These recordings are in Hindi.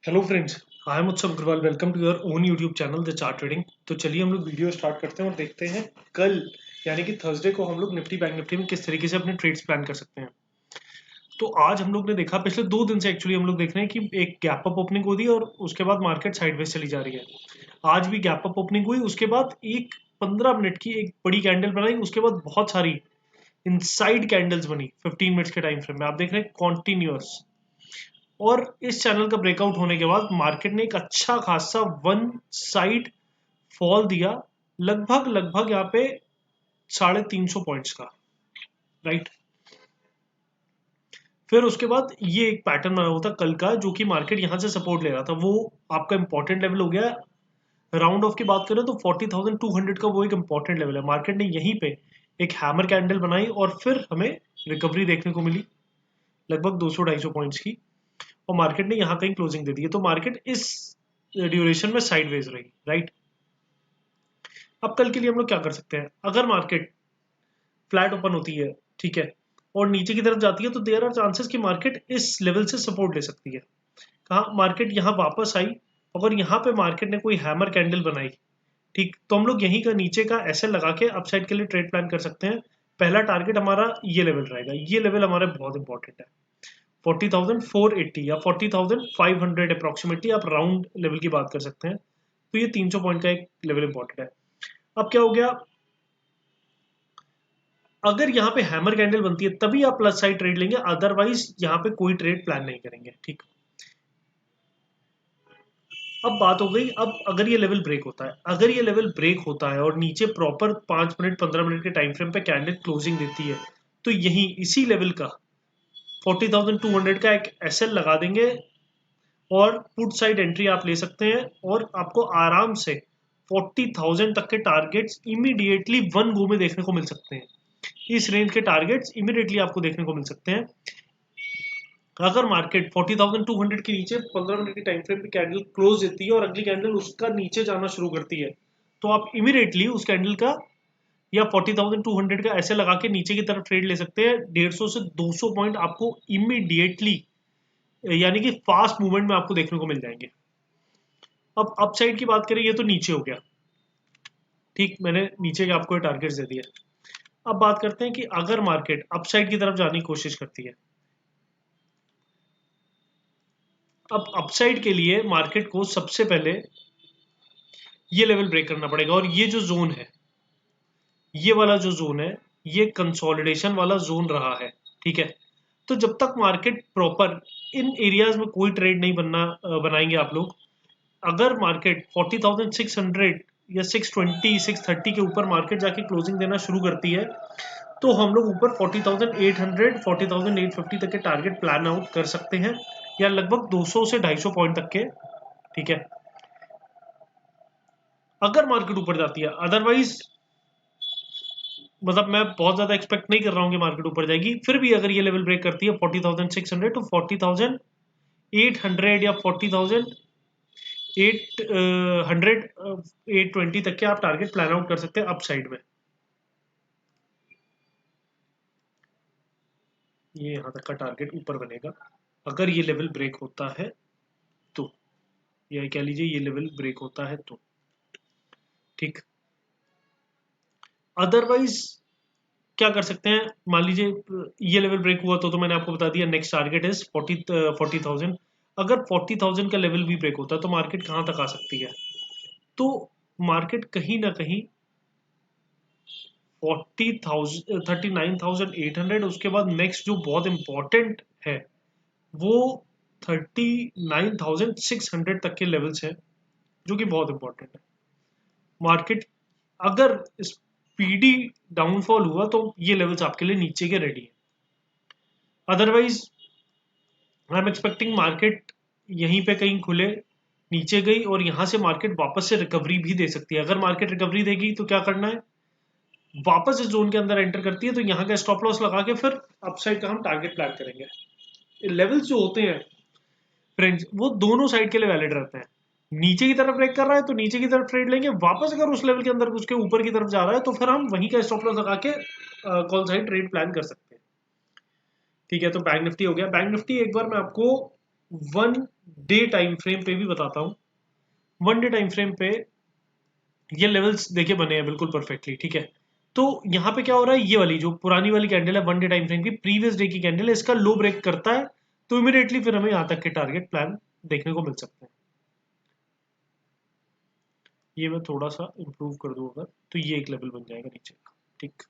Hello friends, I am Utsav Agarwal. Welcome to your own YouTube channel the chart trading. तो चलिए हम लोग वीडियो स्टार्ट करते हैं और देखते हैं कल यानी कि थर्सडे को हम लोग निफ्टी बैंक निफ्टी में किस तरीके से अपने ट्रेड्स प्लान कर सकते हैं। तो आज हम लोग ने देखा, पिछले 2 दिन से एक्चुअली हम लोग देख रहे हैं कि एक गैप अप ओपनिंग हुई और उसके बाद मार्केट साइडवेज चली जा रही है। आज भी गैप अप ओपनिंग हुई, उसके बाद एक 15 मिनट की एक बड़ी कैंडल बनाई, उसके बाद बहुत सारी इनसाइड कैंडल्स बनी 15 मिनट्स के टाइम फ्रेम में। आप देख रहे हैं कॉन्टिन्यूअस। और इस चैनल का ब्रेकआउट होने के बाद मार्केट ने एक अच्छा खासा वन साइड फॉल दिया, लगभग लगभग यहाँ पे 350 पॉइंट्स का, राइट। फिर उसके बाद ये एक पैटर्न बना हुआ था कल का, जो कि मार्केट यहाँ से सपोर्ट ले रहा था, वो आपका इंपॉर्टेंट लेवल हो गया। राउंड ऑफ की बात करें तो 40,200 का वो एक इंपॉर्टेंट लेवल है। मार्केट ने यहीं पे एक हैमर कैंडल बनाई और फिर हमें रिकवरी देखने को मिली लगभग 200-250 पॉइंट्स की, और मार्केट ने यहाँ कहीं क्लोजिंग दे दी है। तो मार्केट इस ड्यूरेशन में साइडवेज रही, राइट। अब कल के लिए हम लोग क्या कर सकते हैं? अगर मार्केट फ्लैट ओपन होती है, ठीक है, और नीचे की तरफ जाती है, तो देयर आर चांसेस कि मार्केट इस लेवल से सपोर्ट ले सकती है। कहाँ मार्केट यहाँ वापस आई, अगर यहाँ पे मार्केट ने कोई हैमर कैंडल बनाई, ठीक, तो हम लोग यहीं का नीचे का एसएल लगा के अपसाइड के लिए ट्रेड प्लान कर सकते हैं। पहला टारगेट हमारा ये लेवल रहेगा, ये लेवल हमारा बहुत इंपॉर्टेंट है। 40,480 या 40,500 अप्रोक्सीमेटली आप राउंड लेवल की बात कर सकते हैं। तो ये 300 पॉइंट का एक लेवल इंपॉर्टेंट है। अब क्या हो गया, अगर यहाँ पे हैमर कैंडल बनती है तभी आप प्लस साइड ट्रेड लेंगे, अदरवाइज यहाँ पे कोई ट्रेड प्लान नहीं करेंगे, ठीक। अब बात हो गई, अब अगर ये लेवल ब्रेक होता है, अगर ये लेवल ब्रेक होता है और नीचे प्रॉपर 5 मिनट 15 मिनट के टाइम फ्रेम पे कैंडल क्लोजिंग देती है, तो यही इसी लेवल का 40,200 का एक एसएल लगा देंगे और पुट साइड एंट्री आप ले सकते हैं, और आपको आराम से 40,000 तक के टारगेट्स इमीडिएटली वन गो में देखने को मिल सकते हैं। इस रेंज के टारगेट्स इमीडिएटली आपको देखने को मिल सकते हैं। अगर मार्केट 40,200 के नीचे 15 मिनट की टाइम फ्रेम पे कैंडल क्लोज देती है और अगली कैंडल उसका नीचे जाना शुरू करती है, तो आप इमीडिएटली उस कैंडल का या 40,200 का ऐसे लगा के नीचे की तरफ ट्रेड ले सकते हैं। 150 से 200 पॉइंट आपको इमीडिएटली यानी कि फास्ट मूवमेंट में आपको देखने को मिल जाएंगे। अब अपसाइड की बात करें, ये तो नीचे हो गया, ठीक, मैंने नीचे के आपको टारगेट्स दे दिए। अब बात करते हैं कि अगर मार्केट अपसाइड की तरफ जाने की कोशिश करती है, अब अपसाइड के लिए मार्केट को सबसे पहले ये लेवल ब्रेक करना पड़ेगा, और ये जो जोन है, ये वाला जो जोन है, ये कंसोलिडेशन वाला जोन रहा है, ठीक है। तो जब तक मार्केट प्रॉपर इन एरियाज में कोई ट्रेड नहीं बनाएंगे आप लोग, अगर मार्केट 40,600 या 620 630 के ऊपर मार्केट जाके क्लोजिंग देना शुरू करती है, तो हम लोग ऊपर 40,800 40,850 तक के टारगेट प्लान आउट कर सकते हैं, या लगभग 200 से 250 पॉइंट तक के, ठीक है, अगर मार्केट ऊपर जाती है। अदरवाइज मतलब मैं बहुत ज्यादा एक्सपेक्ट नहीं कर रहा हूँ कि मार्केट ऊपर जाएगी। फिर भी अगर ये लेवल ब्रेक करती है 40,600 तो 40,800 या 40,800 820 तक के आप टारगेट प्लान आउट कर सकते हैं अपसाइड में। ये यहाँ तक का टारगेट ऊपर बनेगा अगर ये लेवल ब्रेक होता है तो, या कह लीजिए ये लेवल ब्रेक होता है तो, ठीक। अदरवाइज क्या कर सकते हैं, मान लीजिए ये लेवल ब्रेक हुआ तो मैंने आपको बता दिया नेक्स्ट टारगेट इज 40,000। अगर 40,000 का लेवल भी ब्रेक होता है तो मार्केट कहाँ तक आ सकती है? तो मार्केट कहीं ना कहीं 40,000 39,800, उसके बाद नेक्स्ट जो बहुत इंपॉर्टेंट है वो 39,600 तक के लेवल्स हैं, जो कि बहुत इंपॉर्टेंट है। मार्केट अगर स्पीडी डाउनफॉल हुआ तो ये लेवल्स आपके लिए नीचे के रेडी है। Otherwise I am expecting market यहीं पे कहीं खुले, नीचे गई और यहां से मार्केट वापस से रिकवरी भी दे सकती है। अगर मार्केट रिकवरी देगी तो क्या करना है, वापस इस जोन के अंदर एंटर करती है तो यहाँ का स्टॉप लॉस लगा के फिर अपसाइड का हम टारगेट प्लान करेंगे। लेवल्स जो होते हैं फ्रेंड्स, वो दोनों साइड के लिए वैलिड रहते हैं। नीचे की तरफ ब्रेक कर रहा है तो नीचे की तरफ ट्रेड लेंगे, वापस अगर उस लेवल के अंदर उसके ऊपर की तरफ जा रहा है तो फिर हम वहीं का स्टॉप लॉस लगा के कॉल साइड ट्रेड प्लान कर सकते हैं, ठीक है। तो बैंक निफ्टी हो गया। बैंक निफ्टी एक बार मैं आपको 1 डे टाइम फ्रेम पे भी बताता हूँ। 1 डे टाइम फ्रेम पे ये लेवल्स देखिए बने हैं बिल्कुल परफेक्टली, ठीक है। तो यहाँ पे क्या हो रहा है, ये वाली जो पुरानी वाली कैंडल है 1 डे टाइम फ्रेम की, प्रीवियस डे की कैंडल है, इसका लो ब्रेक करता है तो इमीडिएटली फिर हमें यहाँ तक के टारगेट प्लान देखने को मिल सकते हैं। ये मैं थोड़ा सा इंप्रूव कर दूँ अगर, तो ये एक लेवल बन जाएगा नीचे का, ठीक।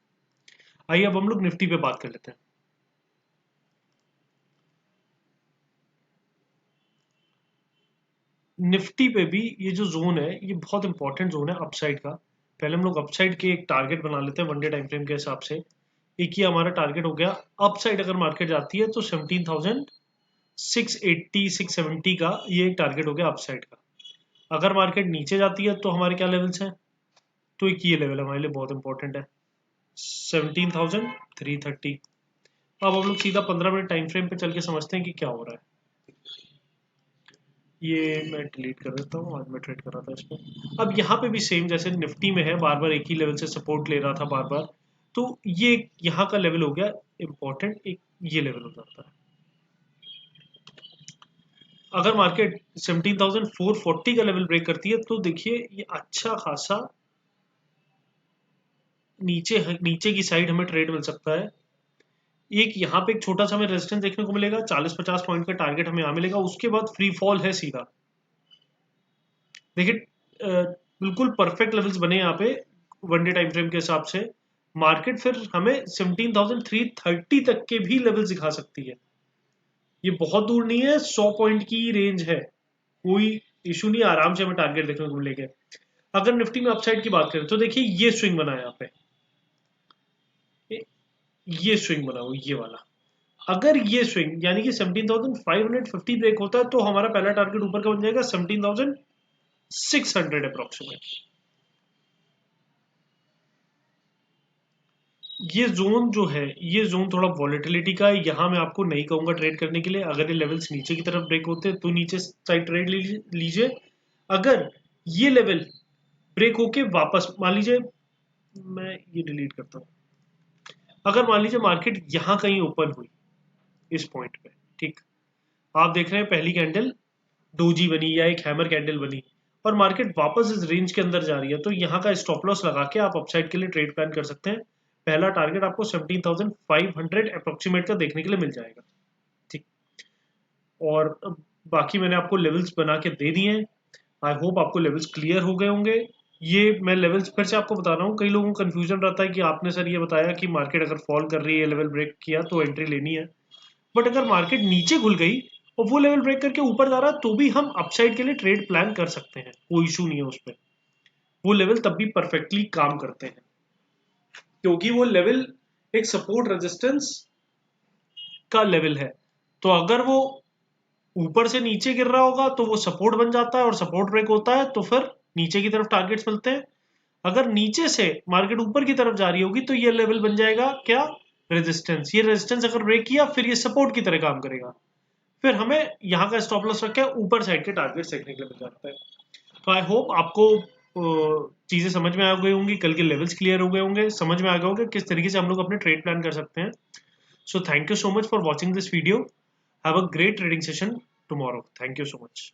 आइए अब हम लोग निफ्टी पे बात कर लेते हैं। निफ्टी पे भी ये जो जोन है ये बहुत इंपॉर्टेंट जोन है अपसाइड का। पहले हम लोग अपसाइड के एक टारगेट बना लेते हैं 1 डे टाइम फ्रेम के हिसाब से। एक ही हमारा टारगेट हो गया, अपसाइड अगर मार्केट जाती है तो 17,680 670 का ये एक टारगेट हो गया अपसाइड का। अगर मार्केट नीचे जाती है तो हमारे क्या लेवल्स हैं, तो एक ये लेवल हमारे लिए बहुत इंपॉर्टेंट है 17,330। अब हम लोग सीधा 15 मिनट टाइम फ्रेम पे चल के समझते हैं कि क्या हो रहा है। ये मैं डिलीट कर देता हूँ, आज मैं ट्रेड कर रहा था इसमें। अब यहाँ पे भी सेम जैसे निफ्टी में है, बार बार एक ही लेवल से सपोर्ट ले रहा था बार बार, तो ये यहाँ का लेवल हो गया इंपॉर्टेंट, एक ये लेवल हो जाता है। अगर मार्केट 17,440 का लेवल ब्रेक करती है तो देखिए ये अच्छा खासा नीचे नीचे की साइड हमें ट्रेड मिल सकता है। एक यहाँ पे एक छोटा सा हमें रेजिस्टेंस देखने को मिलेगा, 40-50 पॉइंट का टारगेट हमें यहाँ मिलेगा, उसके बाद फ्री फॉल है सीधा। देखिए बिल्कुल परफेक्ट लेवल्स बने यहाँ पे 1 डे टाइम फ्रेम के हिसाब से। मार्केट फिर हमें 17,330 तक के भी लेवल्स दिखा सकती है। ये बहुत दूर नहीं है, 100 पॉइंट की रेंज है, कोई इशू नहीं, आराम से हमें टारगेट देखने को मिलेगा। अगर निफ्टी में अपसाइड की बात करें तो देखिए ये स्विंग बना है यहाँ पे, ये स्विंग बना हुआ ये वाला। अगर ये स्विंग यानी कि 17,550 ब्रेक होता है तो हमारा पहला टारगेट ऊपर का बन जाएगा 17,600 अप्रोक्सीमेट। ये जोन जो है, ये जोन थोड़ा वॉलेटिलिटी का है, यहाँ मैं आपको नहीं कहूंगा ट्रेड करने के लिए। अगर ये लेवल्स नीचे की तरफ ब्रेक होते हैं तो नीचे साइड ट्रेड लीजिए। अगर ये लेवल ब्रेक होके वापस मान लीजिए, मैं ये डिलीट करता हूँ, अगर मान लीजिए मार्केट यहाँ कहीं ओपन हुई इस पॉइंट पे, ठीक, आप देख रहे हैं पहली कैंडल डोजी बनी या एक हैमर कैंडल बनी और मार्केट वापस इस रेंज के अंदर जा रही है, तो यहाँ का स्टॉप लॉस लगा के आप अपसाइड के लिए ट्रेड प्लान कर सकते हैं। पहला टारगेट आपको 17,500 अप्रोक्सीमेट का देखने के लिए मिल जाएगा, ठीक। और बाकी मैंने आपको लेवल्स बना के दे दिए हैं। आई होप आपको लेवल्स क्लियर हो गए होंगे। ये मैं लेवल्स फिर से आपको बता रहा हूँ, कई लोगों को कंफ्यूजन रहता है कि आपने सर ये बताया कि मार्केट अगर फॉल कर रही है, लेवल ब्रेक किया तो एंट्री लेनी है, बट अगर मार्केट नीचे खुल गई और वो लेवल ब्रेक करके ऊपर जा रहा है तो भी हम अपसाइड के लिए ट्रेड प्लान कर सकते हैं, कोई इशू नहीं है उस पर। वो लेवल तब भी परफेक्टली काम करते हैं क्योंकि वो लेवल एक सपोर्ट रेजिस्टेंस का लेवल है। तो अगर वो ऊपर से नीचे गिर रहा होगा तो वो सपोर्ट बन जाता है और सपोर्ट ब्रेक होता है तो फिर नीचे की तरफ टारगेट्स मिलते हैं। अगर नीचे से मार्केट ऊपर की तरफ जा रही होगी तो ये लेवल बन जाएगा क्या, रेजिस्टेंस। ये रेजिस्टेंस अगर ब्रेक किया फिर ये सपोर्ट की तरह काम करेगा, फिर हमें यहाँ का स्टॉप लॉस रख के ऊपर साइड के टारगेट देखने के लिए मिल जाता है। तो आई होप आपको चीज़ें समझ में आ गई होंगी, कल के लेवल्स क्लियर हो गए होंगे, समझ में आ गया होगा किस तरीके से हम लोग अपने ट्रेड प्लान कर सकते हैं। So thank you so much for watching this video. Have a great trading session tomorrow. Thank you so much.